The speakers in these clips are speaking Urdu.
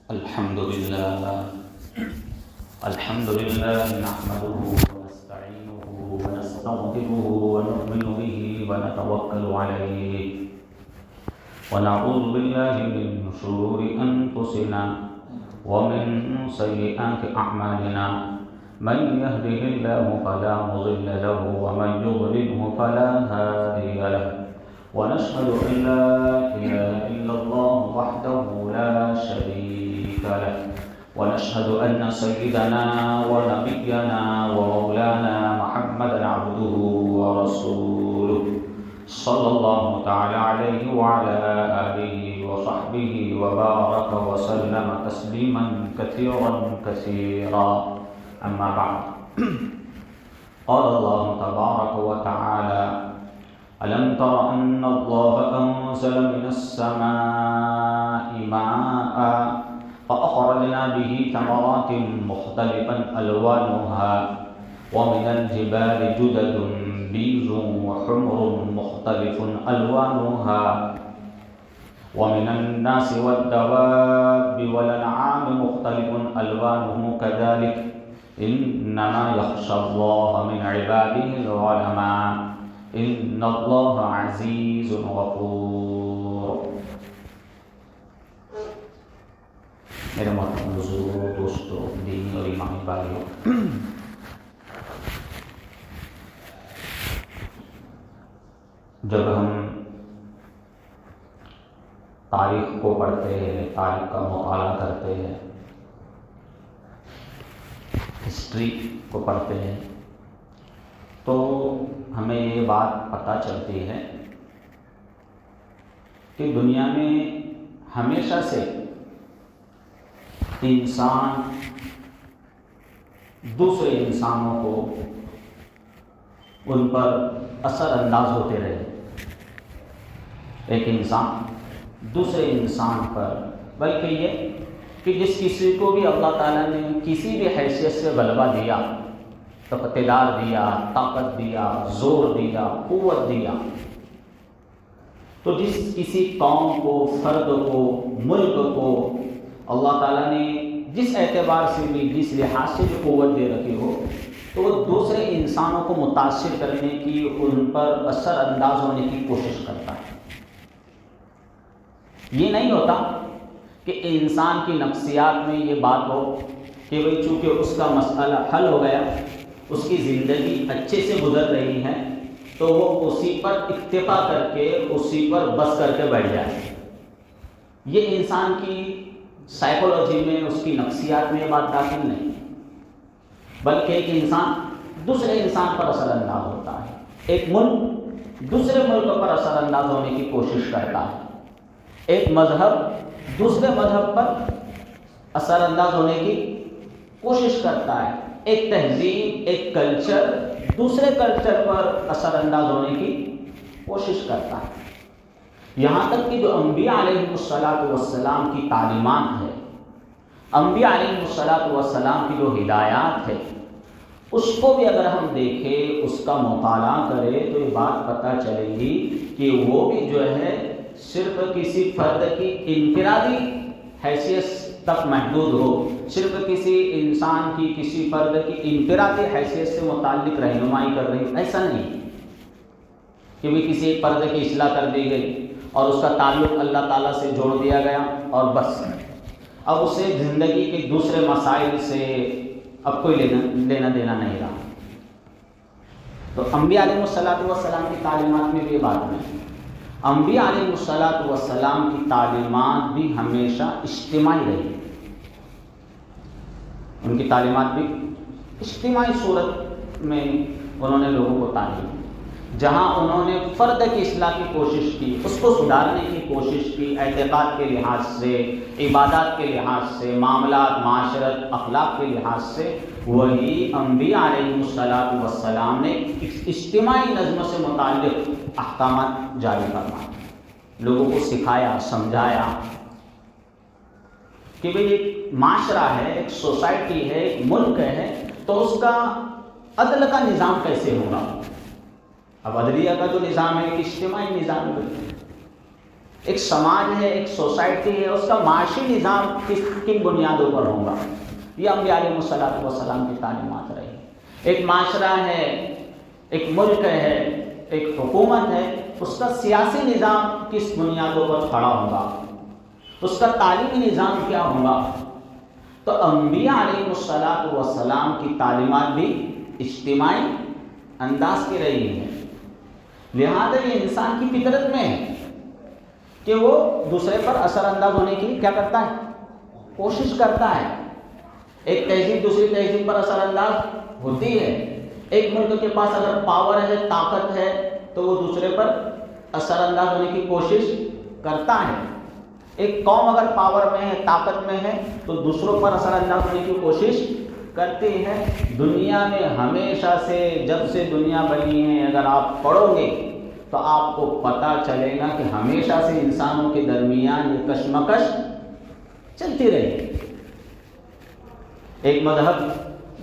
الحمد لله نحمده ونستعينه ونستغفره ونؤمن به ونتوكل عليه ونعوذ بالله من شرور أنفسنا ومن سيئات أعمالنا من يهده الله فلا مضل له ومن يضلله فلا هادي له ونشهد أن لا إله إلا الله وحده لا شريك له ونشهد أن سيدنا ونبينا ومولانا محمدا عبده ورسوله صلى الله تعالى عليه وعلى آله وصحبه وبارك وسلم تسليما كثيرا كثيرا أما بعد قال الله تبارك وتعالى ألم تر أن الله أنزل من السماء ماء فأخرجنا به ثمرات مختلفا ألوانها ومن الجبال جدد بيض وحمر مختلف ألوانها ومن الناس والدواب والأنعام مختلف ألوانه كذلك إنما يخشى الله من عباده العلماء إن الله عزيز غفور. میرے محترم بزرگوں، دوستوں، دینی اور ایمانی بھائیوں، جب ہم تاریخ کو پڑھتے ہیں، تاریخ کا مطالعہ کرتے ہیں، ہسٹری کو پڑھتے ہیں، تو ہمیں یہ بات پتہ چلتی ہے کہ دنیا میں ہمیشہ سے انسان دوسرے انسانوں کو ان پر اثر انداز ہوتے رہے. ایک انسان دوسرے انسان پر، بلکہ یہ کہ جس کسی کو بھی اللہ تعالیٰ نے کسی بھی حیثیت سے غلبہ دیا، اقتدار دیا، طاقت دیا، زور دیا، قوت دیا، تو جس کسی قوم کو، فرد کو، ملک کو اللہ تعالیٰ نے جس اعتبار سے بھی، جس لحاظ سے بھی قوت دے رکھی ہو، تو وہ دوسرے انسانوں کو متاثر کرنے کی، ان پر اثر انداز ہونے کی کوشش کرتا ہے. یہ نہیں ہوتا کہ انسان کی نفسیات میں یہ بات ہو کہ بھئی چونکہ اس کا مسئلہ حل ہو گیا، اس کی زندگی اچھے سے گزر رہی ہے، تو وہ اسی پر اکتفا کر کے، اسی پر بس کر کے بیٹھ جائے. یہ انسان کی سائیکولوجی میں، اس کی نفسیات میں یہ بات داخل نہیں، بلکہ ایک انسان دوسرے انسان پر اثر انداز ہوتا ہے. ایک ملک دوسرے ملک پر اثر انداز ہونے کی کوشش کرتا ہے. ایک مذہب دوسرے مذہب پر اثر انداز ہونے کی کوشش کرتا ہے. ایک تہذیب، ایک کلچر دوسرے کلچر پر اثر انداز ہونے کی کوشش کرتا ہے. یہاں تک کہ جو انبیاء علیہ السلام کی تعلیمات ہے، انبیاء علیہ السلام کی جو ہدایات ہے، اس کو بھی اگر ہم دیکھیں، اس کا مطالعہ کریں، تو یہ بات پتہ چلے گی کہ وہ بھی جو ہے صرف کسی فرد کی انفرادی حیثیت تک محدود ہو، صرف کسی انسان کی، کسی فرد کی انفرادی حیثیت سے متعلق رہنمائی کر رہی، ایسا نہیں کہ بھی کسی فرد کی اصلاح کر دی گئی اور اس کا تعلق اللہ تعالیٰ سے جوڑ دیا گیا اور بس اب اسے زندگی کے دوسرے مسائل سے اب کوئی لینا دینا نہیں رہا. تو انبیاء علیہ السلام کی تعلیمات میں بھی یہ بات نہیں. انبیاء علیہ السلام کی تعلیمات بھی ہمیشہ اجتماعی رہی. ان کی تعلیمات بھی اجتماعی صورت میں انہوں نے لوگوں کو تعلیم دی. جہاں انہوں نے فرد کی اصلاح کی کوشش کی، اس کو سدھارنے کی کوشش کی، اعتقاد کے لحاظ سے، عبادات کے لحاظ سے، معاملات، معاشرت، اخلاق کے لحاظ سے، وہی انبیاء علیہ السلام نے اجتماعی نظم سے متعلق احکامات جاری فرمائے، لوگوں کو سکھایا، سمجھایا کہ بھئی ایک معاشرہ ہے، ایک سوسائٹی ہے، ایک ملک ہے، تو اس کا عدل کا نظام کیسے ہوگا. اب عدلیہ کا جو نظام ہے ایک اجتماعی نظام ہے ایک سماج ہے، ایک سوسائٹی ہے، اس کا معاشی نظام کن بنیادوں پر ہوگا؟ یہ انبیاء علیہ الصلوۃ والسلام کی تعلیمات رہی۔ ایک معاشرہ ہے، ایک ملک ہے، ایک حکومت ہے، اس کا سیاسی نظام کس بنیادوں پر کھڑا ہوگا، اس کا تعلیمی نظام کیا ہوگا؟ تو انبیاء علیہ الصلوۃ والسلام کی تعلیمات بھی اجتماعی انداز کی رہی ہیں۔ لہذا یہ انسان کی فطرت میں ہے کہ وہ دوسرے پر اثر انداز ہونے کی کیا کرتا ہے؟ کوشش کرتا ہے۔ ایک تہذیب دوسری تہذیب پر اثر انداز ہوتی ہے۔ ایک ملک کے پاس اگر پاور ہے، طاقت ہے، تو وہ دوسرے پر اثر انداز ہونے کی کوشش کرتا ہے۔ ایک قوم اگر پاور میں ہے، طاقت میں ہے، تو دوسروں پر اثر انداز ہونے کی کوشش کرتی ہے۔ دنیا میں ہمیشہ سے، جب سے دنیا بنی ہے، اگر آپ پڑھو گے تو آپ کو پتہ چلے گا کہ ہمیشہ سے انسانوں کے درمیان یہ کشمکش چلتی رہی۔ ایک مذہب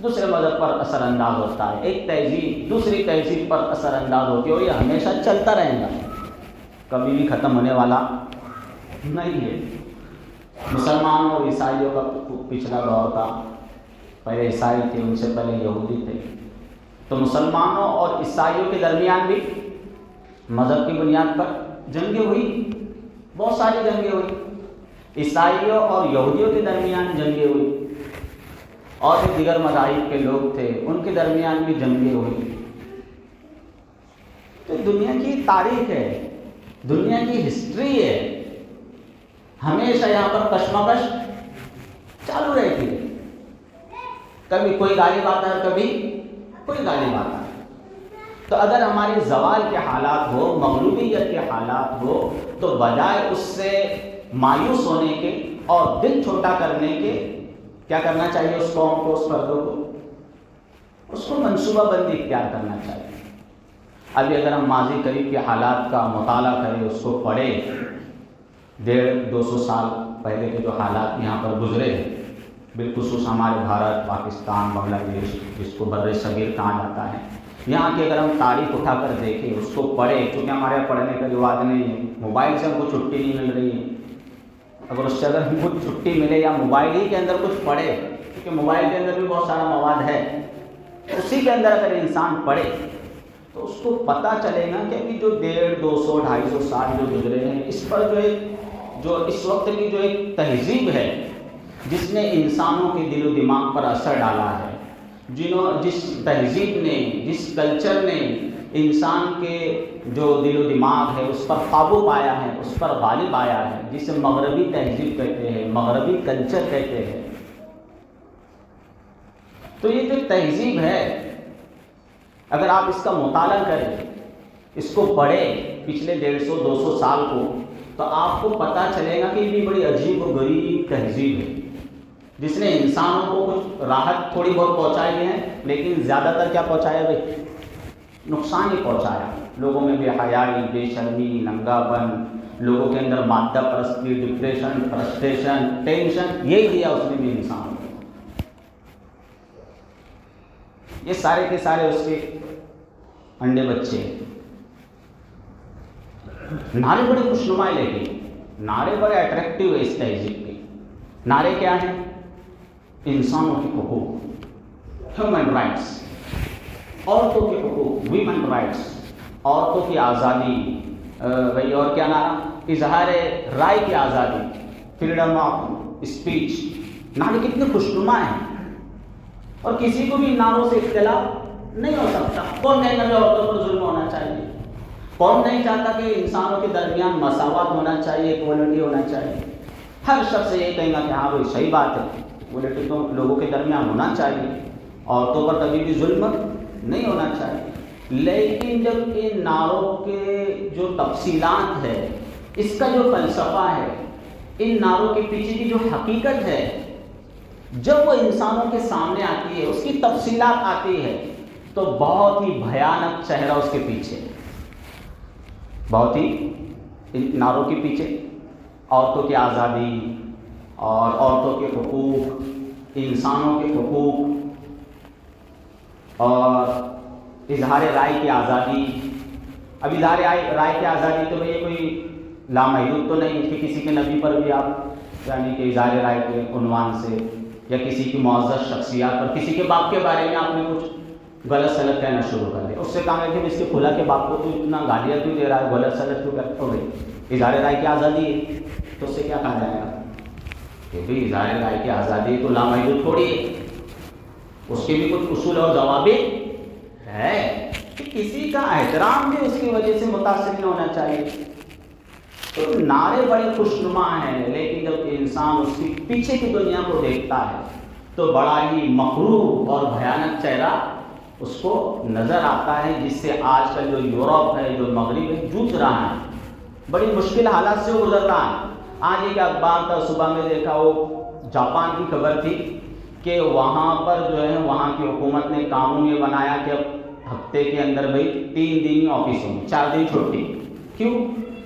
دوسرے مذہب پر اثر انداز ہوتا ہے، ایک تہذیب دوسری تہذیب پر اثر انداز ہوتی ہے، اور یہ ہمیشہ چلتا رہے گا، کبھی بھی ختم ہونے والا نہیں ہے۔ مسلمانوں اور عیسائیوں کا پچھلا دور تھا، پہلے عیسائی تھے، ان سے پہلے یہودی تھے، تو مسلمانوں اور عیسائیوں کے درمیان بھی مذہب کی بنیاد پر جنگیں ہوئی، بہت ساری جنگیں ہوئی۔ عیسائیوں اور یہودیوں کے درمیان جنگیں ہوئی، اور بھی دیگر مذاہب کے لوگ تھے، ان کے درمیان بھی جنگیں ہوئی۔ تو دنیا کی تاریخ ہے، دنیا کی ہسٹری ہے، ہمیشہ یہاں پر کشمکش چالو رہتی ہے۔ کبھی کوئی غالب آتا ہے، کبھی کوئی غالب آتا ہے۔ تو اگر ہماری زوال کے حالات ہو، مغلوبیت کے حالات ہو، تو بجائے اس سے مایوس ہونے کے اور دل چھوٹا کرنے کے، کیا کرنا چاہیے؟ اس قوم کو، اس فردوں کو، اس کو منصوبہ بندی اختیار کرنا چاہیے۔ ابھی اگر ہم ماضی قریب کے حالات کا مطالعہ کریں، اس کو پڑھیں، 150-200 سال پہلے کے جو حالات یہاں پر گزرے ہیں، بالخصوص ہمارے بھارت، پاکستان، بنگلہ دیش، جس کو بر صغیر کہا جاتا ہے، یہاں کی اگر ہم تاریخ اٹھا کر دیکھیں، اس کو پڑھیں، کیونکہ ہمارے پڑھنے کا رواج نہیں ہے، موبائل سے ہم کو چھٹی نہیں مل رہی ہے، اگر اس سے اگر ہم کو چھٹی ملے یا موبائل ہی کے اندر کچھ پڑھے، کیونکہ موبائل کے اندر بھی بہت سارا مواد ہے، اسی کے اندر اگر انسان پڑھے تو اس کو پتہ چلے گا کہ ابھی جو 150-200-250 سال جو گزرے ہیں، اس پر جو اس وقت کی جو ایک تہذیب ہے، جس نے انسانوں کے دل و دماغ پر اثر ڈالا ہے، جس تہذیب نے، جس کلچر نے انسان کے جو دل و دماغ ہے اس پر قابو پایا ہے، اس پر غالب آیا ہے، جسے مغربی تہذیب کہتے ہیں، مغربی کلچر کہتے ہیں۔ تو یہ جو تہذیب ہے، اگر آپ اس کا مطالعہ کریں، اس کو پڑھیں پچھلے 150-200 سال کو، تو آپ کو پتہ چلے گا کہ یہ بھی بڑی عجیب و غریب تہذیب ہے، جس نے انسانوں کو کچھ راحت تھوڑی بہت پہنچائی ہے، لیکن زیادہ تر کیا پہنچایا بھائی؟ نقصان ہی پہنچایا۔ لوگوں میں بے حیائی، بے شرمی، ننگا پن، لوگوں کے اندر مادہ پرستی، ڈپریشن، فرسٹریشن، ٹینشن، یہی دیا اس نے بھی انسان کو۔ یہ سارے کے سارے اس کے انڈے بچے ہیں۔ نعرے بڑے خوشنما ہے، لیکن نعرے بڑے اٹریکٹیو ہے اس تہذیب کے۔ نعرے کیا ہیں؟ انسانوں کے حقوق، ہیومن رائٹس، عورتوں کے حقوق، ویمن رائٹس، عورتوں کی آزادی، بھائی اور کیا نعرہ؟ اظہار رائے کی آزادی، فریڈم آف اسپیچ۔ نعرے کتنے خوشنما ہیں، اور کسی کو بھی نعروں سے اختلاف نہیں ہو سکتا۔ کون کہے گا کہ عورتوں پر ظلم ہونا چاہیے؟ کون نہیں چاہتا کہ انسانوں کے درمیان مساوات ہونا چاہیے، ایکوالٹی ہونا چاہیے؟ ہر شخص یہ کہے گا کہ ہاں بھائی صحیح بات ہے، ایکوالٹی تو لوگوں کے درمیان ہونا چاہیے، عورتوں پر کبھی بھی ظلم نہیں ہونا چاہیے۔ لیکن جب ان نعروں کے جو تفصیلات ہے، اس کا جو فلسفہ ہے، ان نعروں کے پیچھے کی جو حقیقت ہے، جب وہ انسانوں کے سامنے آتی ہے، اس کی تفصیلات آتی ہے، تو بہت ہی بھیانک چہرہ اس کے پیچھے، بہت ہی ان نعروں کے پیچھے عورتوں کی آزادی اور عورتوں کے حقوق، انسانوں کے حقوق اور اظہار رائے کی آزادی۔ اب اظہار رائے کی آزادی تو بھئی کوئی لامحدود تو نہیں کہ کسی کے نبی پر بھی آپ یعنی کہ اظہار رائے کے عنوان سے یا کسی کی معزز شخصیات پر کسی کے باپ کے بارے میں آپ نے کچھ غلط سلط کہنا شروع کر دیا. اس سے کہا کہ اس کے کھلا کے باپ کو تو اتنا گالیاں کیوں دے رہا ہے, غلط سلط کیوں کرتا ہو گئی, اظہار رائے کی آزادی ہے, تو اس سے کیا کہا جائے گا کہ بھائی اظہار رائے کی آزادی تو لامحدود تھوڑی ہے, اس کے بھی کچھ اصول اور ضوابط ہے کہ کسی کا احترام بھی اس کی وجہ سے متاثر نہیں ہونا چاہیے. تو نعرے بڑے خوشنما ہیں, لیکن جب انسان اس کی پیچھے کی دنیا کو دیکھتا ہے تو بڑا ہی مخروب اور بھیانک چہرہ اس کو نظر آتا ہے, جس سے آج کل جو یورپ ہے, جو مغرب ہے, جوجھ رہا ہے, بڑی مشکل حالات سے گزر رہا ہے. آج ایک اخبار تھا, صبح میں دیکھا, وہ جاپان کی خبر تھی کہ وہاں پر جو ہے وہاں کی حکومت نے قانون یہ بنایا کہ اب ہفتے کے اندر بھائی 3 دن ہی آفس ہوں, 4 دن چھٹی. کیوں؟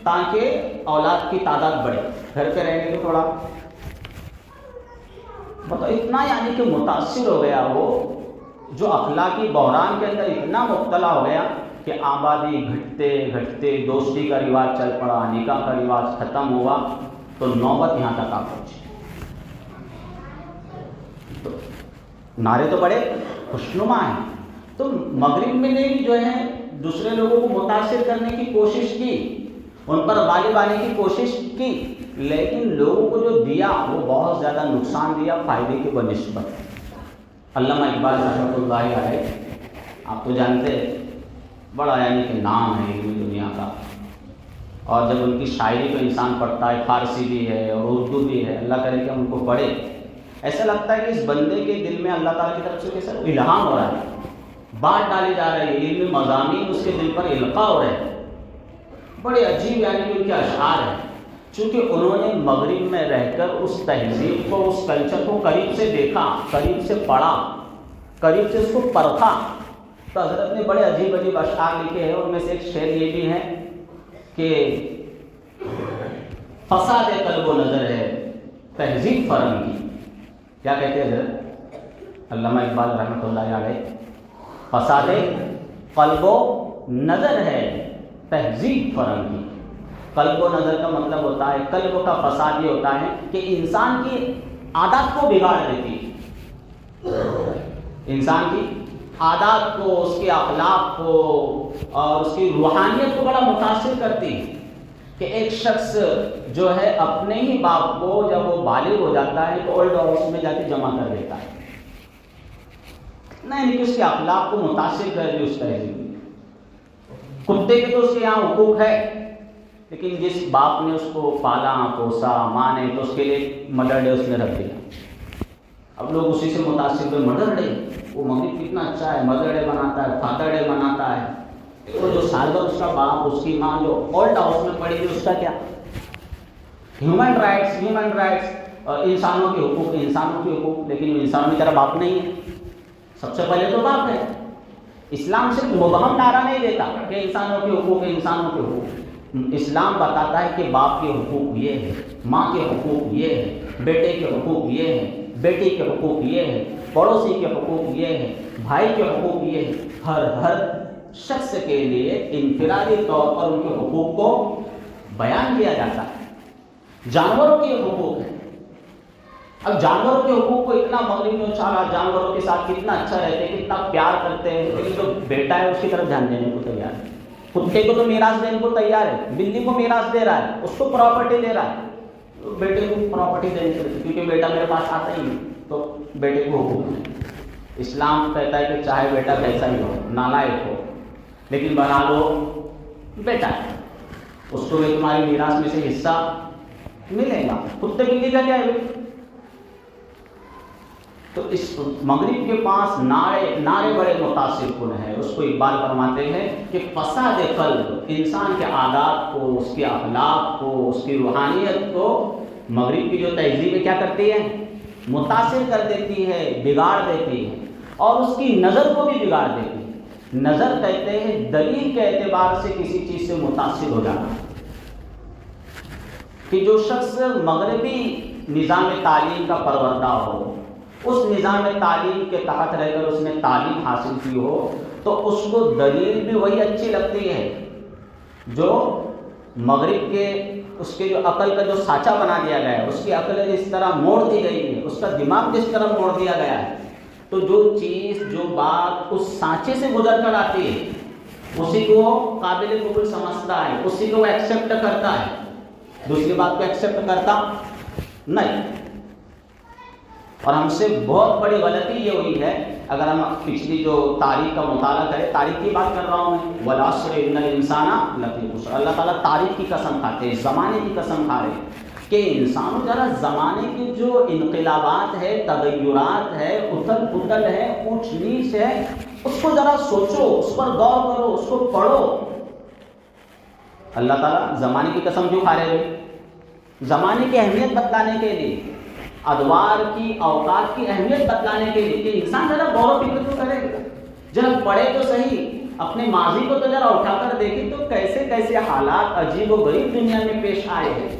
تاکہ اولاد کی تعداد بڑھے, گھر پہ رہنے کو تھوڑا بتاؤ. اتنا یعنی کہ متاثر ہو گیا وہ, جو اخلاقی بحران کے اندر اتنا مبتلا ہو گیا کہ آبادی گھٹتے گھٹتے دوستی کا رواج چل پڑا, نکاح کا رواج ختم ہوا, تو نوبت یہاں تک آ پہنچی. تو نعرے تو بڑے خوشنما ہیں. تو مغرب میں نے بھی جو ہے دوسرے لوگوں کو متاثر کرنے کی کوشش کی, ان پر غالب آنے کی کوشش کی, لیکن لوگوں کو جو دیا وہ بہت زیادہ نقصان دیا فائدے کے بنسبت. علامہ اقبال رحمۃ اللہ علیہ, آپ تو جانتے ہیں, بڑا یعنی کہ نام ہے علمی دنیا کا, اور جب ان کی شاعری کو انسان پڑھتا ہے, فارسی بھی ہے اور اردو بھی ہے, اللہ کرے کہ ہم ان کو پڑھے, ایسا لگتا ہے کہ اس بندے کے دل میں اللہ تعالیٰ کی طرف سے کیسا الہام ہو رہا ہے, بات ڈالی جا رہی ہے, علمی مضامین اس کے دل پر القاء ہو رہے ہیں. بڑے عجیب یعنی کہ ان کے اشعار ہیں, چونکہ انہوں نے مغرب میں رہ کر اس تہذیب کو, اس کلچر کو قریب سے دیکھا, قریب سے پڑھا, قریب سے اس کو پرکھا. تو حضرت نے بڑے عجیب عجیب اشعار لکھے ہیں. ان میں سے ایک شعر یہ بھی ہے کہ فساد قلب و نظر ہے تہذیب فرنگ کی. کیا کہتے ہیں حضرت علامہ اقبال رحمۃ اللہ علیہ؟ فساد قلب و نظر ہے تہذیب فرنگ کی. قلب و نظر کا مطلب ہوتا ہے, قلب کا فساد یہ ہوتا ہے کہ انسان کی عادات کو بگاڑ دیتی ہے, انسان کی عادات کو, اس کے اخلاق کو اور اس کی روحانیت کو بڑا متاثر کرتی ہے. کہ ایک شخص جو ہے اپنے ہی باپ کو جب وہ بالغ ہو جاتا ہے تو اولڈ ہاؤس میں جا کے جمع کر دیتا ہے, نہیں کہ اس کے اخلاق کو متاثر کر دی اس تہذیب. کتے کے تو اس کے یہاں حقوق ہے, لیکن جس باپ نے اس کو پالا پوسا, ماں نے, تو اس کے لیے مدر ڈے اس نے رکھ دیا. اب لوگ اسی سے متاثر ہوئے, مدر ڈے, وہ مغرب کتنا اچھا ہے, مدر ڈے مناتا ہے, فادر ڈے مناتا ہے. تو جو سال بھر اس کا باپ, اس کی ماں جو اولڈ ہاؤس میں پڑی ہوئی, اس کا کیا؟ ہیومن رائٹس, ہیومن رائٹس, اور انسانوں کے حقوق, انسانوں کے حقوق, لیکن وہ انسانوں کی طرح باپ نہیں ہے. سب سے پہلے تو باپ ہے. اسلام صرف مبہم نعرہ نہیں دیتا کہ انسانوں کے حقوق, انسانوں کے حقوق. اسلام بتاتا ہے کہ باپ کے حقوق یہ ہے, ماں کے حقوق یہ ہے, بیٹے کے حقوق یہ ہے, بیٹی کے حقوق یہ ہے, پڑوسی کے حقوق یہ ہے, بھائی کے حقوق یہ ہے. ہر شخص کے لیے انفرادی طور پر ان کے حقوق کو بیان کیا جاتا ہے. جانوروں کے حقوق ہیں. اب جانوروں کے حقوق کو اتنا مغرب میں اچھالا, جانوروں کے ساتھ کتنا اچھا رہتے ہیں, کتنا پیار کرتے ہیں, لیکن جو بیٹا ہے اس کی طرف دھیان دینے کو تیار ہے. کتے کو تو میراث دینے کو تیار ہے, بلی کو میراث دے رہا ہے, اس کو پراپرٹی دے رہا ہے, بیٹے کو پراپرٹی دینے کے لیے, کیونکہ بیٹا میرے پاس آتا ہی نہیں, تو بیٹے کو حقوق ہے. اسلام کہتا ہے کہ چاہے بیٹا کیسا ہی ہو, نالائق ہو, لیکن بہرحال وہ بیٹا ہے, اس کو بھی تمہاری میراث میں سے حصہ ملے گا. کتے بلی کا کیا ہے؟ تو اس مغرب کے پاس نعرے بڑے متاثر کن ہیں. اس کو اقبال فرماتے ہیں کہ فساد قلب, انسان کے عادات کو, اس کے اخلاق کو, اس کی روحانیت کو مغرب کی جو تہذیب ہے کیا کرتی ہے؟ متاثر کر دیتی ہے, بگاڑ دیتی ہے, اور اس کی نظر کو بھی بگاڑ دیتی ہے. نظر کہتے ہیں دلیل کے اعتبار سے کسی چیز سے متاثر ہو جانا. کہ جو شخص مغربی نظام تعلیم کا پروردہ ہو, اس نظام تعلیم کے تحت رہ کر اس نے تعلیم حاصل کی ہو, تو اس کو دلیل بھی وہی اچھی لگتی ہے جو مغرب کے اس کے جو عقل کا جو سانچہ بنا دیا گیا ہے، اس کی عقل جس طرح موڑ دی گئی ہے، اس کا دماغ جس طرح موڑ دیا گیا ہے، تو جو چیز جو بات اس سانچے سے گزر کر آتی ہے اسی کو قابل قبول سمجھتا ہے، اسی کو وہ ایکسیپٹ کرتا ہے، دوسری بات کو ایکسیپٹ کرتا نہیں۔ اور ہم سے بہت بڑی غلطی یہ ہوئی ہے، اگر ہم پچھلی جو تاریخ کا مطالعہ کریں، تاریخ کی بات کر رہا ہوں میں، والعصر ان الانسان لفی خسر، اللہ تعالیٰ تاریخ کی قسم کھاتے ہیں، زمانے کی قسم کھا رہے ہیں کہ انسانوں ذرا زمانے کے جو انقلابات ہے، تغیرات ہے، اتھل پھٹل ہے، اونچ نیچ ہے، اس کو ذرا سوچو، اس پر غور کرو، اس کو پڑھو۔ اللہ تعالیٰ زمانے کی قسم کیوں کھا رہے ہیں؟ زمانے کی اہمیت بتلانے کے لیے، ادوار کی، اوقات کی اہمیت بتلانے کے لیے کہ انسان ذرا غور و فکر تو کرے، ذرا پڑھے تو صحیح، اپنے ماضی کو تو ذرا اٹھا کر دیکھیں تو کیسے کیسے حالات عجیب و غریب دنیا میں پیش آئے ہیں۔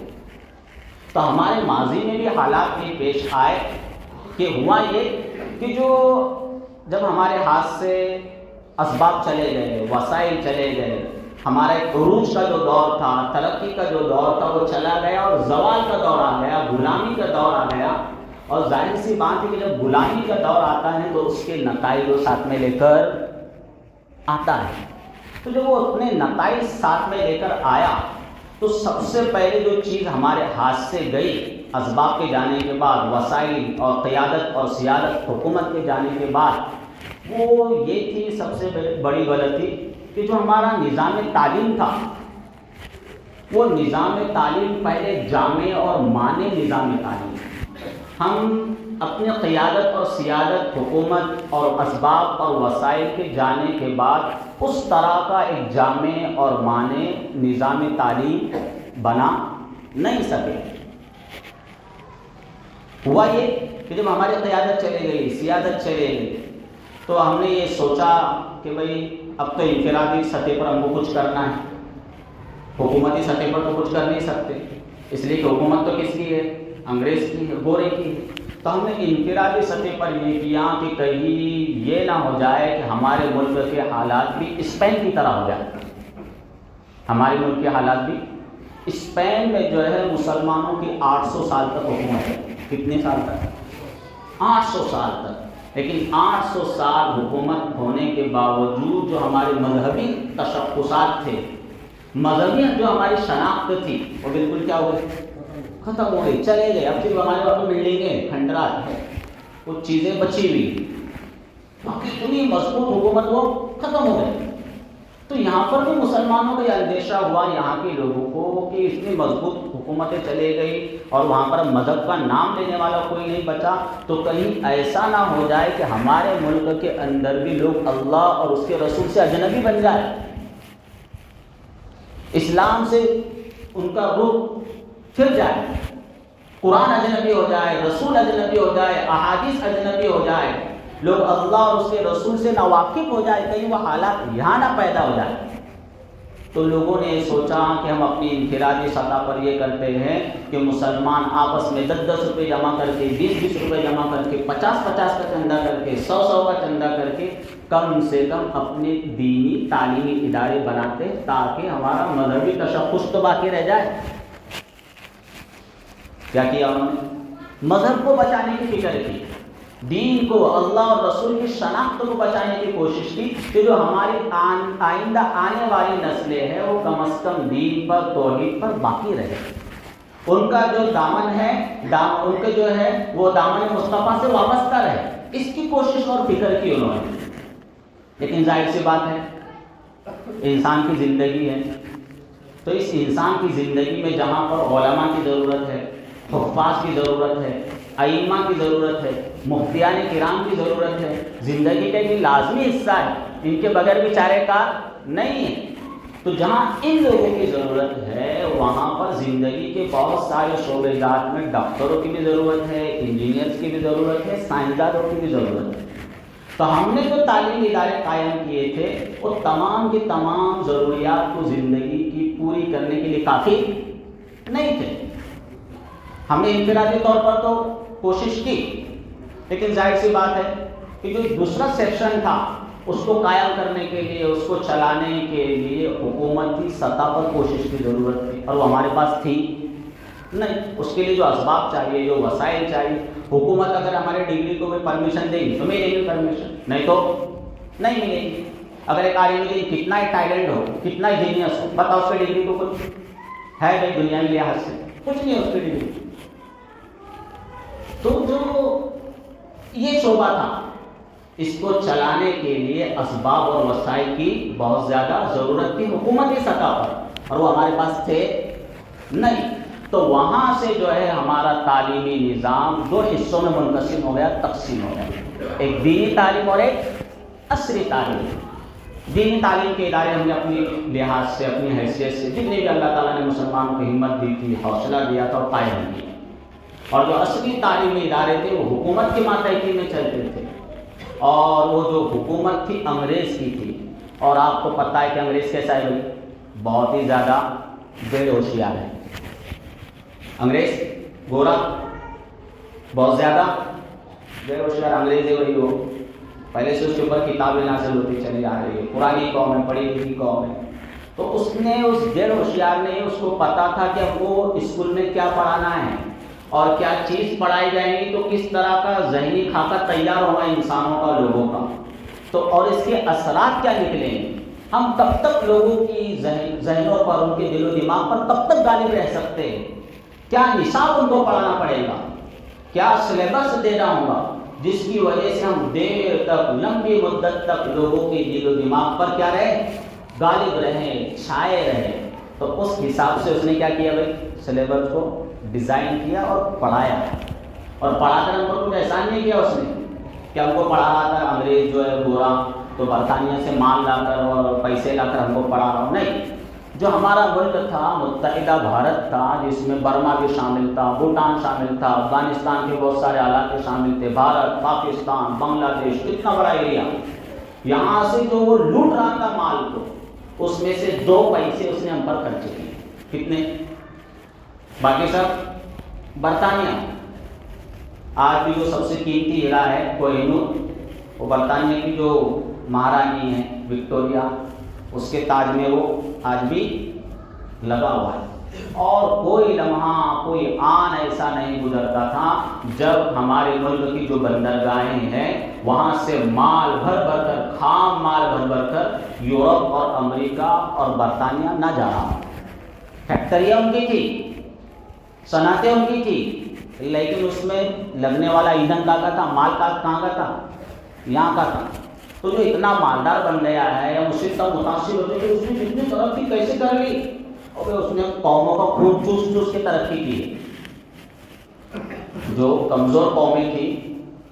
تو ہمارے ماضی میں بھی حالات یہ پیش آئے کہ ہوا یہ کہ جو جب ہمارے ہاتھ سے اسباب چلے گئے، وسائل چلے گئے، ہمارا ایک عروج کا جو دور تھا، ترقی کا جو دور تھا وہ چلا گیا اور زوال کا دور آ گیا، غلامی کا دور آ گیا۔ اور ظاہر سی بات ہے کہ جب غلامی کا دور آتا ہے تو اس کے نتائج وہ ساتھ میں لے کر آتا ہے۔ تو جب وہ اپنے نتائج ساتھ میں لے کر آیا تو سب سے پہلے جو چیز ہمارے ہاتھ سے گئی اسباب کے جانے کے بعد، وسائل اور قیادت اور سیادت حکومت کے جانے کے بعد، وہ یہ تھی سب سے بڑی غلطی کہ جو ہمارا نظام تعلیم تھا، وہ نظام تعلیم پہلے جامع اور مانع نظام تعلیم، ہم اپنے قیادت اور سیادت حکومت اور اسباب اور وسائل کے جانے کے بعد اس طرح کا ایک جامع اور مانع نظام تعلیم بنا نہیں سکے۔ ہوا یہ کہ جب ہماری قیادت چلے گئی، سیادت چلے گئی، تو ہم نے یہ سوچا کہ بھئی اب تو انفرادی سطح پر ہم کو کچھ کرنا ہے، حکومتی سطح پر تو کچھ کر نہیں سکتے، اس لیے کہ حکومت تو کس کی ہے؟ انگریز کی ہے، گورے کی ہے۔ تو ہم نے انفرادی سطح پر یہ کیا کہ کہیں یہ نہ ہو جائے کہ ہمارے ملک کے حالات بھی اسپین کی طرح ہو جائے۔ ہمارے ملک کے حالات بھی، اسپین میں جو ہے مسلمانوں کی 800 سال تک حکومت ہے۔ کتنے سال تک؟ 800 سال تک۔ لیکن 800 سال حکومت ہونے کے باوجود جو ہمارے مذہبی تشخصات تھے، مذہبی جو ہماری شناخت تھی، وہ بالکل کیا ہو گئی؟ ختم ہو گئی، چلے گئے۔ اب صرف ہمارے وہاں بلڈنگیں، کھنڈرات ہیں، کچھ چیزیں بچی ہوئی، باقی اتنی مضبوط حکومت وہ ختم ہو گئی۔ تو یہاں پر بھی مسلمانوں کا یہ اندیشہ ہوا یہاں کے لوگوں کو کہ اتنی مضبوط حکومتیں چلے گئی اور وہاں پر مذہب کا نام لینے والا کوئی نہیں بچا، تو کہیں ایسا نہ ہو جائے کہ ہمارے ملک کے اندر بھی لوگ اللہ اور اس کے رسول سے اجنبی بن جائے، اسلام سے ان کا رخ پھر جائے، قرآن اجنبی ہو جائے، رسول اجنبی ہو جائے، احادیث اجنبی ہو جائے، لوگ اللہ اور اس کے رسول سے ناواقف ہو جائے، کہیں وہ حالات یہاں نہ پیدا ہو جائے۔ تو لوگوں نے یہ سوچا کہ ہم اپنی انفرادی سطح پر یہ کرتے ہیں کہ مسلمان آپس میں 10-10 روپے جمع کر کے، 20-20 روپے جمع کر کے، 50-50 کا چندہ کر کے، 100-100 کا چندہ کر کے کم سے کم اپنے دینی تعلیمی ادارے بناتے تاکہ ہمارا مذہبی تشخص تو باقی رہ جائے۔ کیا کیا انہوں نے؟ مذہب کو بچانے کی فکر کی، دین کو، اللہ اور رسول کی شناخت کو بچانے کی کوشش کی کہ جو ہماری آئندہ آنے والی نسلیں ہیں وہ کم از کم دین پر، توحید پر باقی رہے، ان کا جو دامن ہے، ان کے جو ہے وہ دامن مصطفیٰ سے وابستہ رہے، اس کی کوشش اور فکر کی انہوں نے۔ لیکن ظاہر سی بات ہے، انسان کی زندگی ہے، تو اس انسان کی زندگی میں جہاں پر علماء کی ضرورت ہے، حفاظ کی ضرورت ہے، ائمہ کی ضرورت ہے، مفتیان کرام کی ضرورت ہے، زندگی کا ایک لازمی حصہ ہے، ان کے بغیر بھی چارے کار نہیں ہے، تو جہاں ان لوگوں کی ضرورت ہے وہاں پر زندگی کے بہت سارے شعبے جات میں ڈاکٹروں کی بھی ضرورت ہے، انجینئرز کی بھی ضرورت ہے، سائنسدانوں کی بھی ضرورت ہے۔ تو ہم نے جو تعلیمی ادارے قائم کیے تھے وہ تمام کی تمام ضروریات کو زندگی کی پوری کرنے کے لیے کافی نہیں تھے۔ ہم نے انفرادی طور پر تو کوشش کی، لیکن ظاہر سی بات ہے کہ جو دوسرا سیکشن تھا اس کو قائم کرنے کے لیے، اس کو چلانے کے لیے حکومتی سطح پر کوشش کی ضرورت تھی، اور وہ ہمارے پاس تھی نہیں۔ اس کے لیے جو اسباب چاہیے، جو وسائل چاہیے، حکومت اگر ہمارے ڈگری کو بھی پرمیشن دے گی تو ملے گی پرمیشن، نہیں تو نہیں ملے گی۔ اگر ایک آدمی میں کتنا ہی ٹیلنٹ ہو، کتنا ہی جینیس ہو، بتاؤ اس کی ڈگری کو کچھ ہے بھائی دنیاوی لحاظ سے؟ کچھ نہیں ہے اس کی ڈگری۔ تو جو یہ شعبہ تھا، اس کو چلانے کے لیے اسباب اور وسائل کی بہت زیادہ ضرورت تھی حکومتی سطح پر، اور وہ ہمارے پاس تھے نہیں۔ تو وہاں سے جو ہے ہمارا تعلیمی نظام دو حصوں میں منقسم ہو گیا، تقسیم ہو گیا، ایک دینی تعلیم اور ایک عصری تعلیم۔ دینی تعلیم کے ادارے ہم نے اپنی لحاظ سے، اپنی حیثیت سے جتنے بھی اللہ تعالیٰ نے مسلمانوں کو ہمت دی تھی، حوصلہ دیا تھا، اور قائم کیا۔ اور جو عصری تعلیمی ادارے تھے وہ حکومت کے ماتحتی میں چلتے تھے، اور وہ جو حکومت تھی انگریز کی تھی، اور آپ کو پتہ ہے کہ انگریز کیسا ہے بھائی؟ بہت ہی زیادہ بے ہوشیار ہے۔ انگریز گورا، بہت زیادہ بے ہوشیار انگریز ہے وہی وہ، پہلے سے اس کے اوپر کتابیں نازل ہوتی چلی آ رہی ہے، پرانی قوم ہے، پڑھی لکھی قوم ہے۔ تو اس نے، اس غیر ہوشیار نے، اس کو پتا تھا کہ اب وہ اسکول میں کیا پڑھانا ہے اور کیا چیز پڑھائی جائے گی، تو کس طرح کا ذہنی خاکہ تیار ہوگا انسانوں کا، لوگوں کا، تو اور اس کے اثرات کیا نکلیں گے۔ ہم کب تک لوگوں کی ذہنوں پر، ان کے دل و دماغ پر کب تک غالب رہ سکتے ہیں؟ کیا نصاب ان کو پڑھانا پڑے گا، کیا سلیبس دینا ہوگا جس کی وجہ سے ہم دیر تک، لمبی مدت تک لوگوں کے دل و دماغ پر کیا رہے، غالب رہیں، چھائے رہیں۔ تو اس حساب سے اس نے کیا کیا بھائی، سلیبس کو ڈیزائن کیا اور پڑھایا، اور پڑھا کر ہم کو کچھ احسان نہیں کیا اس نے کہ ہم کو پڑھا رہا تھا انگریز جو ہے گورا، تو برطانیہ سے مال لا کر اور پیسے لا کر ہم کو پڑھا رہا ہوں، نہیں۔ جو ہمارا ملک تھا، متحدہ بھارت تھا، جس میں برما بھی شامل تھا، بھوٹان شامل تھا، افغانستان کے بہت سارے علاقے شامل تھے، بھارت، پاکستان، بنگلہ دیش، کتنا بڑا ایریا، یہاں سے جو وہ لوٹ رہا تھا مال کو، اس میں سے 2 پیسے اس نے ہم پر خرچ کیے۔ کتنے؟ باقی سب برطانیہ۔ آج بھی جو سب سے قیمتی ہیرا ہے کوہ نور، وہ برطانیہ کی جو مہارانی ہے وکٹوریہ، اس کے تاج میں وہ آج بھی لگا ہوا ہے۔ اور کوئی لمحہ، کوئی آن ایسا نہیں گزرتا تھا جب ہمارے ملک کی جو بندرگاہیں ہیں وہاں سے مال بھر بھر کر، خام مال بھر بھر کر یورپ اور امریکہ اور برطانیہ نہ جا رہا۔ فیکٹریاں ان کی تھی، صنعتیں ان کی تھی، لیکن اس میں لگنے والا ایندھن کہاں کا تھا، مال کہاں کا تھا، یہاں کا تھا۔ تو جو اتنا مالدار بن گیا ہے، یا اس سے اتنا متاثر ہوتے کہ اس نے جتنی ترقی کیسے کر لی، اور اس نے قوموں کا خون چوس چوس کے ترقی کی ہے۔ جو کمزور قومیں تھیں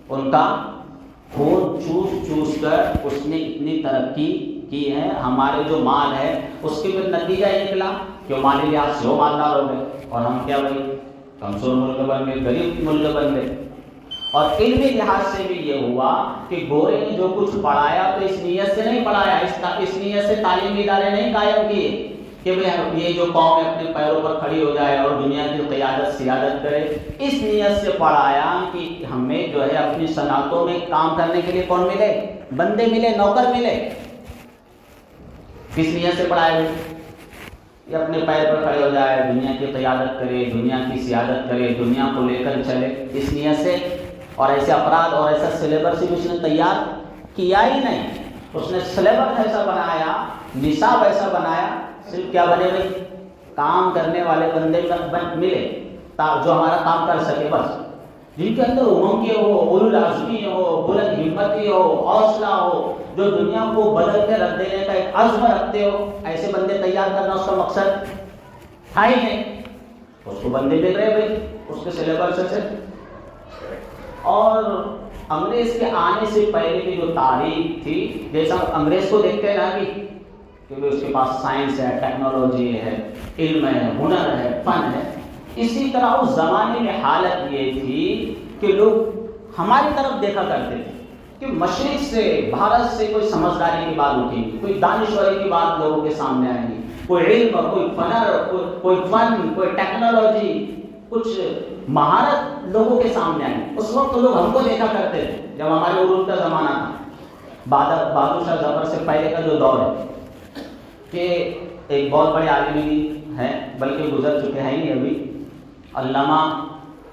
ان کا خون چوس چوس کر اس نے اتنی ترقی کی ہے۔ ہمارے جو مال ہے اس کے پھر نتیجہ یہ نکلا کہ وہ مالی لحاظ سے وہ مالدار ہو گئے، اور ہم کیا بھائی، کمزور ملک بن گئے، غریب ملک بن گئے۔ اور علمی لحاظ سے بھی یہ ہوا کہ گورے نے جو کچھ پڑھایا تو اس نیت سے نہیں پڑھایا، اس نیت سے تعلیمی ادارے نہیں قائم کیے کہ یہ جو قوم اپنے پیروں پر کھڑی ہو جائے اور دنیا کی قیادت سیادت کرے، اس نیت سے پڑھایا کہ ہمیں جو ہے اپنی صنعتوں میں کام کرنے کے لیے کون ملے، بندے ملے، نوکر ملے۔ کس نیت سے پڑھایا؟ یہ اپنے پیر پر کھڑے ہو جائے، دنیا کی قیادت کرے، دنیا کی سیادت کرے، دنیا کو لے کر چلے، اس نیت سے۔ اور ایسے افراد اور ایسا سلیبس بھی اس نے تیار کیا ہی نہیں، اس نے سلیبس ایسا بنایا، نصاب ایسا بنایا، صرف کیا بنے بھائی، کام کرنے والے بندے ملے جو ہمارا کام کر سکے، بس جن کے اندر امنگ ہو، اولو العزمی ہو، بلند ہمتی ہو، حوصلہ ہو، جو دنیا کو بدل کے رکھ دینے کا ایک عزم رکھتے ہو، ایسے بندے تیار کرنا اس کا مقصد تھا ہی نہیں۔ اس کو بندے مل رہے بھائی اس کے سلیبس سے۔ اور انگریز کے آنے سے پہلے کی جو تاریخ تھی، جیسا انگریز کو دیکھتے ہیں نا کہ اس کے پاس سائنس ہے، ٹیکنالوجی ہے، علم ہے، ہنر ہے، فن ہے، اسی طرح اس زمانے میں حالت یہ تھی کہ لوگ ہماری طرف دیکھا کرتے تھے کہ مشرق سے، بھارت سے کوئی سمجھداری کی بات اٹھے گی، کوئی دانشوری کی بات لوگوں کے سامنے آئے گی، کوئی علم، کوئی فنر، کوئی فن، کوئی ٹیکنالوجی، کچھ مہارت لوگوں کے سامنے آئی۔ اس وقت لوگ ہم کو دیکھا کرتے تھے جب ہمارے عروج کا زمانہ تھا، بہادر شاہ ظفر سے پہلے کا جو دور ہے کہ ایک بہت بڑے عالم ہیں، بلکہ گزر چکے ہیں ہی ابھی، علامہ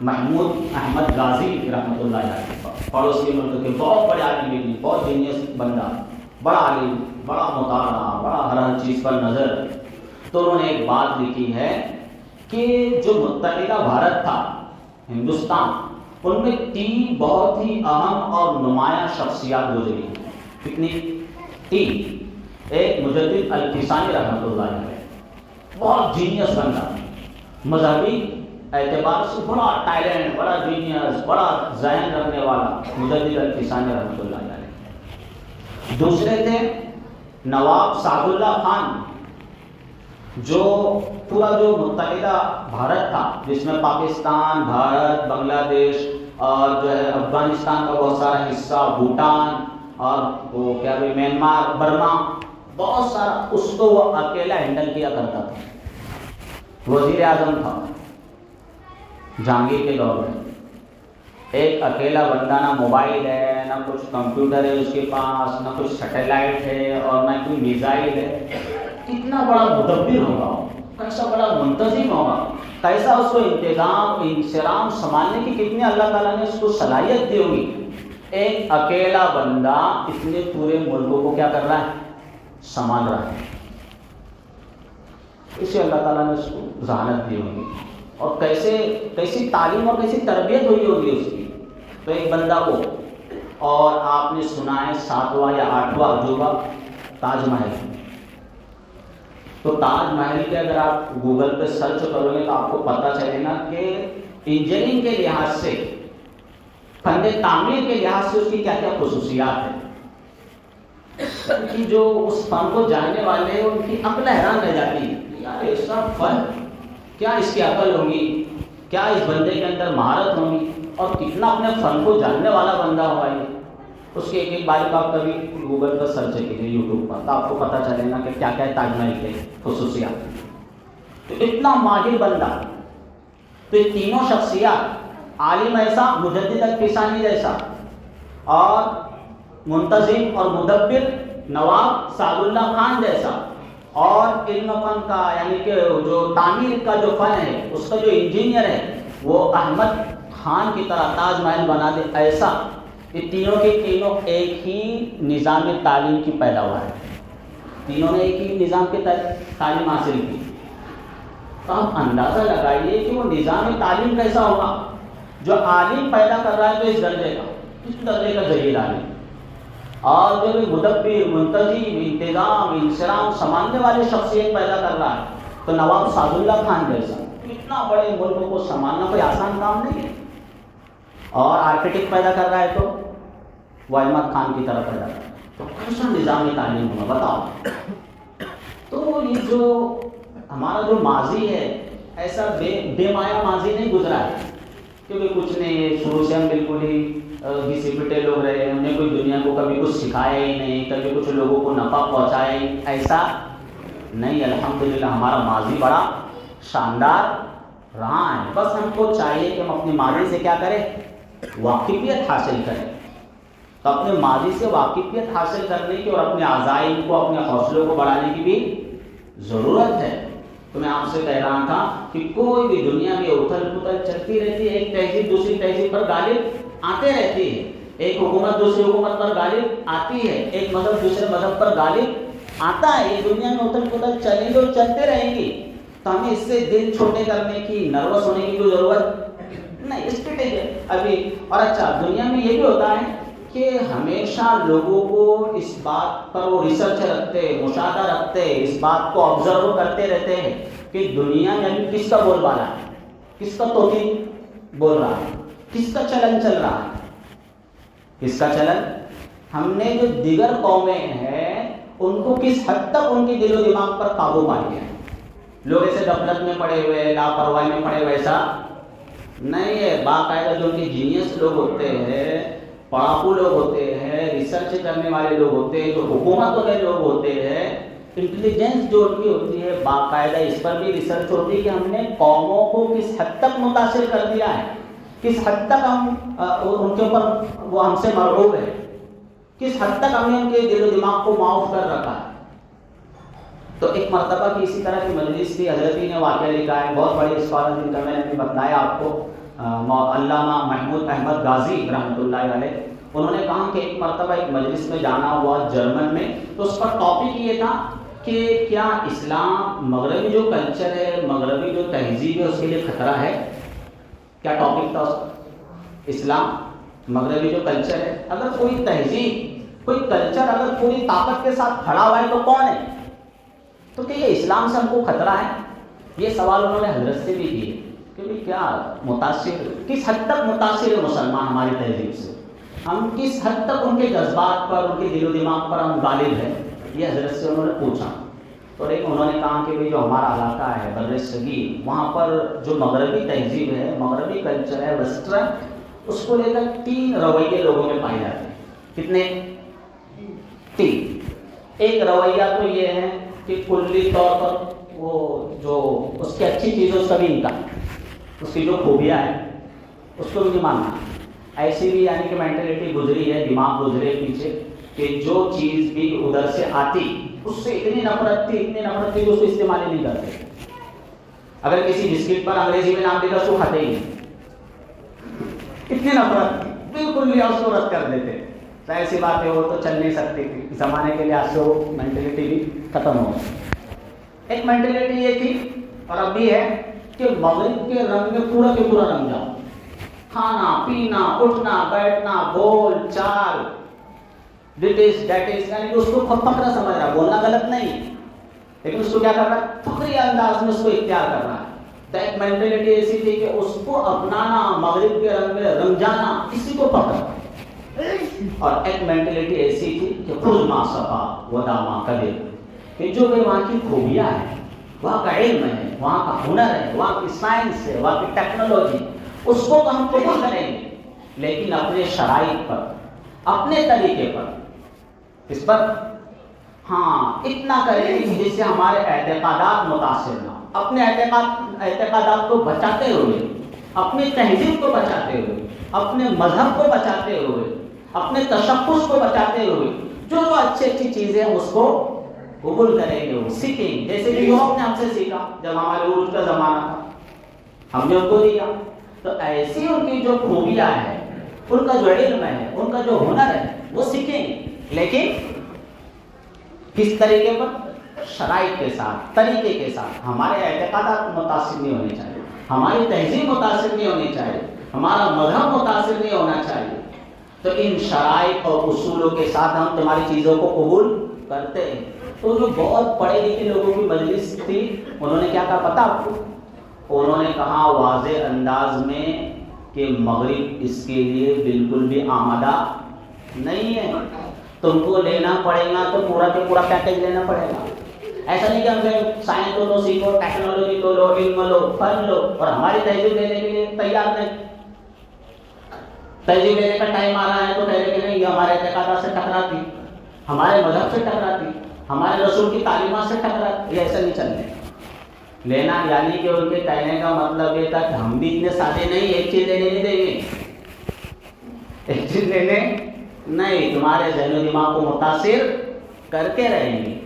محمود احمد غازی رحمۃ اللہ علیہ، پڑوسی ملک کے بہت بڑے عالم، بہت جینیس بندہ، بڑا عالم، بڑا مطالعہ، بڑا ہر چیز پر نظر. تو انہوں نے ایک بات لکھی ہے کہ جو متحدہ بھارت تھا، ہندوستان، ان میں 3 بہت ہی اہم اور نمایاں شخصیات گزری. کتنی؟ 3. ایک مجدد الفسانی رحمۃ اللہ علیہ، بہت جینیس بندہ، مذہبی اعتبار سے بڑا ٹیلنٹ، بڑا جینیس، بڑا ذہن رکھنے والا مجدد الفسانی رحمۃ اللہ علیہ. دوسرے تھے نواب سعد اللہ خان، جو پورا جو متحدہ بھارت تھا، جس میں پاکستان، بھارت، بنگلہ دیش اور جو ہے افغانستان کا بہت سارا حصہ، بھوٹان اور وہ کیا بھی میانمار، برما، بہت سارا، اس کو وہ اکیلا ہینڈل کیا کرتا تھا. وزیر اعظم تھا جہانگیر کے دور میں. ایک اکیلا بندہ، نہ موبائل ہے، نہ کچھ کمپیوٹر ہے اس کے پاس، نہ کچھ سیٹلائٹ ہے اور نہ کوئی میزائل ہے. کتنا بڑا مدبر ہوگا، کیسا بڑا منتظم ہوگا، کیسا اس کو انتظام، انصرام سنبھالنے کی کتنی اللہ تعالیٰ نے اس کو صلاحیت دی ہوگی. ایک اکیلا بندہ اتنے پورے ملکوں کو کیا کر رہا ہے؟ سنبھال رہا ہے. اسے اللہ تعالیٰ نے اس کو ذہانت دی ہوگی، اور کیسی تعلیم اور کیسی تربیت ہوئی ہوگی اس کی. تو ایک بندہ وہ. اور آپ نے سنا ہے 7واں یا 8واں عجوبہ تاج محل. تو تاج محل کے اگر آپ گوگل پہ سرچ کرو گے تو آپ کو پتہ چلے گا کہ انجینئرنگ کے لحاظ سے، فن تعمیر کے لحاظ سے اس کی کیا کیا خصوصیات ہیں. کہ جو اس فن کو جاننے والے ہیں ان کی عقل حیران رہ جاتی ہے. یار ایسا فن، کیا اس کی عقل ہوگی، کیا اس بندے کے اندر مہارت ہوگی، اور کتنا اپنے فن کو جاننے والا بندہ ہوا ہے. اس کے ایک بار کو آپ کبھی گوگل پر سرچ کیجیے، یوٹیوب پر، تو آپ کو پتہ چلے گا کہ کیا کیا ہے تاج محل کے خصوصیات. تو اتنا ماہر بندہ. تو یہ تینوں شخصیات، عالم ایسا، مجدد الفسانی جیسا، اور منتظم اور مدبر نواب سعد اللہ خان جیسا، اور علم فن کا یعنی کہ جو تعمیر کا جو فن ہے اس کا جو انجینئر ہے وہ احمد خان کی طرح تاج محل بنا دے، ایسا. یہ تینوں کے تینوں ایک ہی نظام تعلیم کی پیداوار ہے. تینوں نے ایک ہی نظام کے تحت تعلیم حاصل کی. تو آپ اندازہ لگائیے کہ وہ نظام تعلیم کیسا ہوگا جو عالم پیدا کر رہا ہے. تو اس درجے کا ذریعہ عالم، اور جو مدبر، منتظم، انتظام، انصرام سنبھالنے والے شخصیت پیدا کر رہا ہے. تو نواب سعد اللہ خان جیسا اتنا بڑے ملک کو سنبھالنا کوئی آسان کام نہیں ہے. اور آرکیٹیکٹ پیدا کر رہا ہے تو وہ احمد خان کی طرف پیدا کر رہا ہے. تو کیسا نظام تعلیم ہوگا بتاؤ. تو یہ جو ہمارا جو ماضی ہے ایسا بے مایا ماضی نہیں گزرا ہے، کیونکہ کچھ نہیں، شروع سے ہم بالکل ہی گھسے پٹے لوگ رہے. ہم نے کوئی دنیا کو کبھی کچھ سکھایا ہی نہیں، کبھی کچھ لوگوں کو نفع پہنچایا ہی ایسا نہیں. الحمدللہ ہمارا ماضی بڑا شاندار رہا ہے. بس ہم کو چاہیے کہ ہم اپنے ماضی سے کیا کریں؟ واقفیت حاصل کریں. تو اپنے ماضی سے واقفیت حاصل کرنے کی اور اپنے عزائم کو، اپنے حوصلوں کو بڑھانے کی بھی ضرورت ہے. تو میں آپ سے کہہ رہا تھا کہ کوئی بھی دنیا میں اتھل پتھل چلتی رہتی ہے، ایک تہذیب دوسری تہذیب پر غالب آتے رہتی ہے، ایک حکومت دوسری حکومت پر غالب آتی ہے، ایک مذہب دوسرے مذہب پر غالب آتا ہے. یہ دنیا میں اتھل پتھل چلیں گی اور چلتے رہیں گی. تو ہمیں اس سے دل چھوٹے کرنے کی، نروس ہونے کی کوئی ضرورت نہیں. اسٹریٹجی ابھی. اور اچھا، دنیا میں یہ بھی ہوتا ہے کہ ہمیشہ لوگوں کو اس بات پر وہ ریسرچ رکھتے، مشاہدہ رکھتے، اس بات کو آبزرو کرتے رہتے ہیں کہ دنیا میں ابھی کس کا بول بالا ہے، کس کا توہین بول رہا ہے، کس کا چلن چل رہا ہے. کس کا چلن؟ ہم نے جو دیگر قومیں ہیں ان کو کس حد تک ان کے دل و دماغ پر قابو پا لیا ہے. لوگ ایسے غفلت میں پڑے ہوئے، لاپرواہی میں پڑے ہوئے ایسا نہیں ہے. باقاعدہ جو ان کے جینیس لوگ ہوتے ہیں، پڑھاکو لوگ ہوتے ہیں، ریسرچ کرنے والے لوگ ہوتے ہیں، جو حکومت والے لوگ ہوتے ہیں، انٹیلیجنس جو ان کی ہوتی ہے، باقاعدہ اس پر بھی ریسرچ ہوتی ہے کہ ہم نے قوموں کو کس حد تک متاثر کر دیا ہے، کس حد تک ہم ان کے اوپر وہ ہم سے مرعوب ہے، کس حد تک ہم نے ان کے دل و دماغ کو معاف کر رکھا ہے. تو ایک مرتبہ کی اسی طرح کی مجلس تھی، حضرت نے واقعہ لکھا ہے، بہت بڑی اسکالر جن کا میں نے بتایا آپ کو، علامہ محمود احمد غازی رحمۃ اللہ علیہ. انہوں نے کہا کہ ایک مرتبہ ایک مجلس میں جانا ہوا جرمن میں، تو اس پر ٹاپک یہ تھا کہ کیا اسلام مغربی جو کلچر ہے، مغربی جو تہذیب ہے، اس کے لیے خطرہ ہے. کیا ٹاپک تھا اس کا؟ اسلام مغربی جو کلچر ہے، اگر کوئی تہذیب، کوئی کلچر اگر پوری طاقت کے ساتھ کھڑا ہوا ہے تو کون ہے؟ تو کہ یہ اسلام سے ہم کو خطرہ ہے. یہ سوال انہوں نے حضرت سے بھی کیے کہ بھئی کیا متاثر، کس حد تک متاثر ہے مسلمان ہماری تہذیب سے، ہم کس حد تک ان کے جذبات پر، ان کے دل و دماغ پر ہم غالب ہیں. یہ حضرت سے انہوں نے پوچھا. اور ایک انہوں نے کہا کہ بھئی جو ہمارا علاقہ ہے بر صغیر، وہاں پر جو مغربی تہذیب ہے، مغربی کلچر ہے، ویسٹرن، اس کو لے کر 3 رویے لوگوں میں پائے جاتے ہیں. کتنے؟ 3. ایک رویہ تو یہ ہے کہ کلی طور پر وہ جو اس کی اچھی چیزوں سے بھی انکار، اس کی جو خوبیاں ہیں اس کو بھی نہیں ماننا. ایسی بھی یعنی کہ مینٹلٹی گزری ہے، دماغ گزرے پیچھے کہ جو چیز بھی ادھر سے آتی اس سے اتنی نفرت تھی کہ اس کو استعمال ہی نہیں کرتے. اگر کسی بسکٹ پر انگریزی میں نام لکھا اس کو کھاتے ہی نہیں، اتنی نفرت بالکل بھی اس کو رد کر دیتے. ظاہر سی بات ہے وہ تو چل نہیں سکتی تھی، زمانے کے لحاظ سے وہ مینٹلٹی بھی ختم ہو گئی. ایک مینٹلٹی یہ تھی اور اب بھی ہے کہ مغرب کے رنگ میں پورا کے پورا رنگ جاؤ، کھانا پینا اٹھنا بیٹھنا بول چال دٹ از دیٹ از، یعنی کہ اس کو فخر سمجھ رہا ہے، بولنا غلط نہیں لیکن اس کو کیا کر رہا ہے، فخری انداز میں اس کو اختیار کر رہا ہے. تو ایک مینٹلٹی ایسی تھی کہ اس کو اپنانا، مغرب کے رنگ میں رنگ جانا کسی کو فخر. اور ایک مینٹلٹی ایسی تھی کہ خود ما صفا ودا ما قدر، کہ جو بھی وہاں کی خوبیاں ہیں، وہاں کا علم ہے، وہاں کا ہنر ہے، وہاں کی سائنس ہے، وہاں کی ٹیکنالوجی، اس کو تو ہم قبول کریں گے لیکن اپنے شرائط پر، اپنے طریقے پر، اس پر ہاں اتنا کریں گے جس سے ہمارے اعتقادات متاثر نہ ہوں. اپنے اعتقادات کو بچاتے ہوئے، اپنی تہذیب کو بچاتے ہوئے، اپنے مذہب کو بچاتے ہوئے، اپنے تشخص کو بچاتے ہوئے جو اچھی چیزیں اس کو قبول کریں گے، وہ سیکھیں گے. جیسے کہ یورپ نے ہم سے سیکھا جب ہمارے عروج کا زمانہ تھا، ہم نے ان کو دیا. تو ایسی ان کی جو خوبیاں ہیں، ان کا جو علم ہے، ان کا جو ہنر ہے، وہ سیکھیں گے لیکن کس طریقے پر؟ شرائط کے ساتھ، طریقے کے ساتھ. ہمارے اعتقادات متاثر نہیں ہونے چاہیے، ہماری تہذیب متاثر نہیں ہونی چاہیے، ہمارا مذہب متاثر نہیں ہونا چاہیے. تو ان شرائط اور اصولوں کے ساتھ ہم تمہاری چیزوں کو قبول کرتے ہیں. تو جو بہت پڑھے لکھے لوگوں کی مجلس تھی، انہوں نے کیا کہا پتہ آپ کو؟ انہوں نے کہا واضح انداز میں کہ مغرب اس کے لیے بالکل بھی آمادہ نہیں ہے. تم کو لینا پڑے گا تو پورا کے پورا پیکیج لینا پڑے گا. ایسا نہیں کہ ہم سائنس تو لو، سیکھو، ٹیکنالوجی تو لو، علم لو، فن لو، اور ہماری تہذیب لینے کے لیے تیار نہیں. تہذیب لینے کا ٹائم آ رہا ہے تو کہہ رہے کہ نہیں یہ ہمارے اعتقادات سے ٹکراتی، ہمارے مذہب سے ٹکراتی، ہمارے رسول کی تعلیمات سے ٹکراتی. یہ ایسا نہیں چلنے لینا. یعنی کہ ان کے کہنے کا مطلب یہ تھا کہ ہم بھی اتنے سادے نہیں، ایک چیز لینے نہیں دیں گے، ایک چیز لینے نہیں، تمہارے ذہن و دماغ کو متاثر کرتے رہیں گے.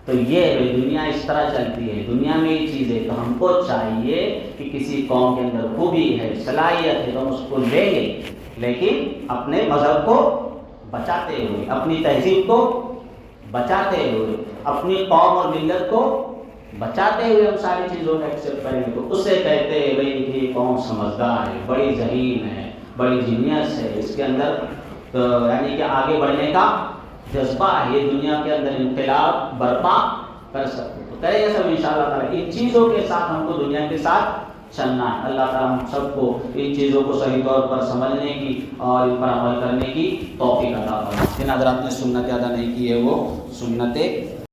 تو یہ دنیا اس طرح چلتی ہے، دنیا میں یہ چیز ہے. تو ہم کو چاہیے کہ کسی قوم کے اندر خوبی ہے، صلاحیت ہے، تو ہم اس کو لیں گے لیکن اپنے مذہب کو بچاتے ہوئے، اپنی تہذیب کو بچاتے ہوئے، اپنی قوم اور ملت کو بچاتے ہوئے ہم ساری چیزوں کو ایکسیپٹ کریں گے. تو اس سے کہتے ہیں بھائی یہ قوم سمجھدار ہے، بڑی ذہین ہے، بڑی جینیس ہے، اس کے اندر یعنی کہ آگے بڑھنے کا جذبہ ہے، یہ دنیا کے اندر انقلاب برپا کر سکتے. تو کریں گے سب انشاءاللہ تعالیٰ. ان چیزوں کے ساتھ ہم کو دنیا کے ساتھ چلنا ہے. اللہ تعالیٰ ہم سب کو ان چیزوں کو صحیح طور پر سمجھنے کی اور ان پر عمل کرنے کی توفیق عطا فرمائے. جن حضرات نے سنت ادا نہیں کی ہے وہ سنتیں